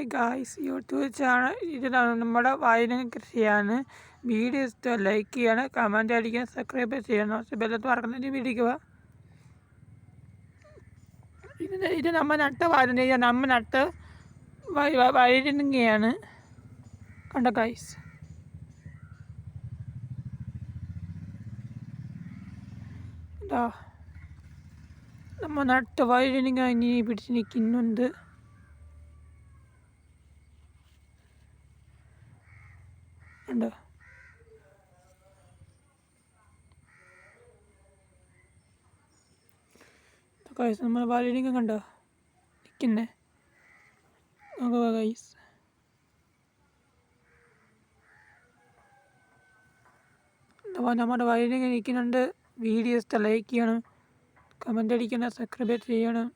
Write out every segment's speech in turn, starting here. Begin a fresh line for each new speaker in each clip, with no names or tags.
Hi guys, YouTube channel ഇത് നമ്മുടെ വായന കൃഷിയാണ്. വീഡിയോ ഇഷ്ടം ലൈക്ക് ചെയ്യണം, കമൻറ്റ് അടിക്കണം, സബ്സ്ക്രൈബ് ചെയ്യണം, ബെല്ലത്ത് മറക്കുന്നതിന് വീഡിയോ. ഇത് നമ്മൾ നട്ട വായന, നമ്മൾ നട്ട് വയലിങ്ങയാണ് കണ്ട ഗായ്സ്. എന്താ നമ്മൾ നട്ട വയലിങ്ങ ഇനി പിടിച്ച് നിൽക്കുന്നുണ്ട്. കണ്ടോ ഗൈസ്, നമ്മൾ വയലിങ്ങ കണ്ടോ നിൽക്കുന്നേ ഗൈസ്. നമ്മുടെ വയലിങ്ങ നിൽക്കുന്നുണ്ട്. വീഡിയോ ഇഷ്ടം ലൈക്ക് ചെയ്യണം, കമൻ്റ് അടിക്കണം, സബ്സ്ക്രൈബ് ചെയ്യണം,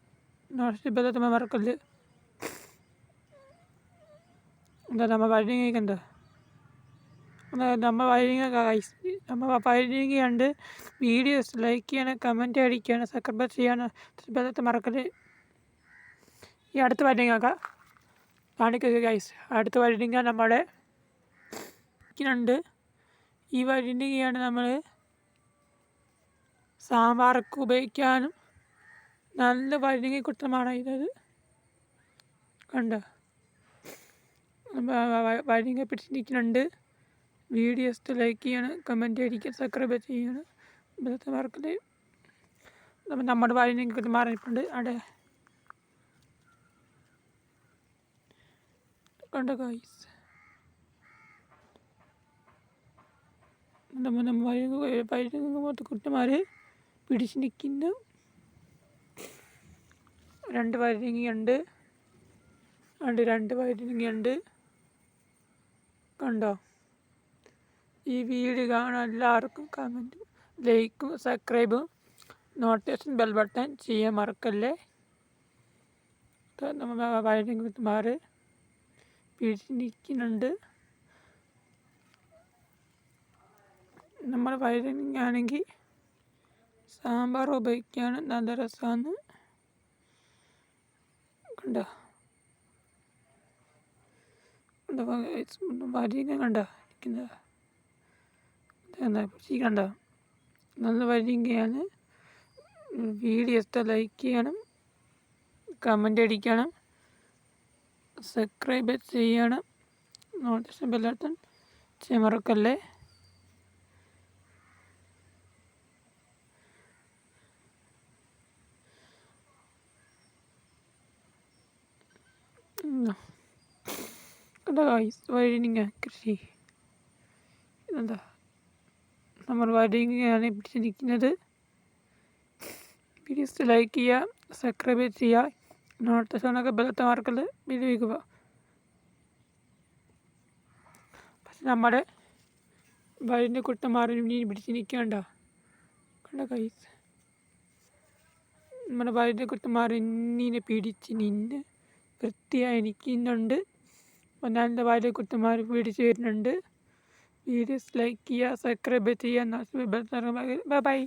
നോട്ടിഫിക്കേഷൻ മറക്കല്ല്. എന്താ നമ്മൾ വയലിങ്ങ നമ്മൾ വയലിങ്ങ ഗൈസ്, നമ്മൾ വയലിങ്ങയുണ്ട്. വീഡിയോസ് ലൈക്ക് ചെയ്യണം, കമൻറ്റ് അടിക്കണം, സബ്സ്ക്രൈബ് ചെയ്യണം, ബെല്ലത്ത് മറക്കല്ല്. ഈ അടുത്ത വയലിങ്ങ കാണിക്കുക ഗൈസ്. അടുത്ത വയലിങ്ങ നമ്മുടെ ഉണ്ട്. ഈ വയലിങ്ങയാണ് നമ്മൾ സാമ്പാറൊക്കെ ഉപയോഗിക്കാനും നല്ല വയലിങ്ങ കുട്ടമാണ് ഇത്. കണ്ടോ വയലിങ്ങ പിടിച്ചിരിക്കുന്നുണ്ട്. വീഡിയോസ് ലൈക്ക് ചെയ്യണം, കമൻറ്റ് അടിക്കുക, സബ്സ്ക്രൈബ് ചെയ്യണം, ബെല്ലത്ത് മറക്കല്. നമ്മുടെ വയലിങ്ങ മാറിയിട്ടുണ്ട് അവിടെ കണ്ടോ ഗൈസ്. വയലിങ്ങ കുട്ടന്മാർ പിടിച്ച് നിൽക്കുന്നു. 2 വയലിങ്ങയുണ്ട്. 2 വയലിങ്ങയുണ്ട് കണ്ടോ. ഈ വീഡിയോ കാണാൻ എല്ലാവർക്കും കമൻറ്റും ലൈക്കും സബ്സ്ക്രൈബും നോട്ടിഫിക്കേഷൻ ബെൽ ബട്ടൺ ചെയ്യാൻ മറക്കല്ലേ. നമ്മൾ വയലിങ്ങ പിടിച്ച് നിൽക്കുന്നുണ്ട്. നമ്മൾ വയലിങ്ങയാണെങ്കിൽ സാമ്പാർ ഉപയോഗിക്കാൻ നല്ല രസമാണ് കണ്ടോ. വയലിങ്ങ കണ്ടോ ഇരിക്കുന്നത് കണ്ടോ. നല്ല വയലിങ്ങയാണ്. വീഡിയോ ഇഷ്ടം ലൈക്ക് ചെയ്യണം, കമൻ്റ് അടിക്കണം, സബ്സ്ക്രൈബ് ചെയ്യണം, നോട്ടിഫിക്കേഷൻ ബെൽ ബട്ടൺ ചെയ്യാൻ മറക്കല്ലേ. കണ്ടോ ഗൈസ്, വയലിങ്ങ കൃഷി. എന്താ നമ്മൾ വയലിങ്ങയാണ് പിടിച്ചിരിക്കുന്നത്. വീഡിയോസ് ലൈക്ക് ചെയ്യുക, സബ്സ്ക്രൈബ് ചെയ്യുക, നോട്ടിഫിക്കേഷനൊക്കെ ബെല്ലത്തെ മാർക്കല് വിനിയോഗിക്കുക. പക്ഷെ നമ്മുടെ വയലിൻ്റെ കുട്ടന്മാർ മീൻ പിടിച്ച് നിൽക്കണ്ട കണ്ട ഗൈസ്. നമ്മുടെ വയലിൻ്റെ കുട്ടന്മാർ മീനെ പിടിച്ച് നിന്ന് വൃത്തിയായി നിൽക്കുന്നുണ്ട്. നല്ല വയലിൻ്റെ കുട്ടന്മാർ പിടിച്ച് വരുന്നുണ്ട്. വീഡിയോസ് ലൈക്ക് ചെയ്യുക, സബ്സ്ക്രൈബ് ചെയ്യുക, ബൈ ബൈ.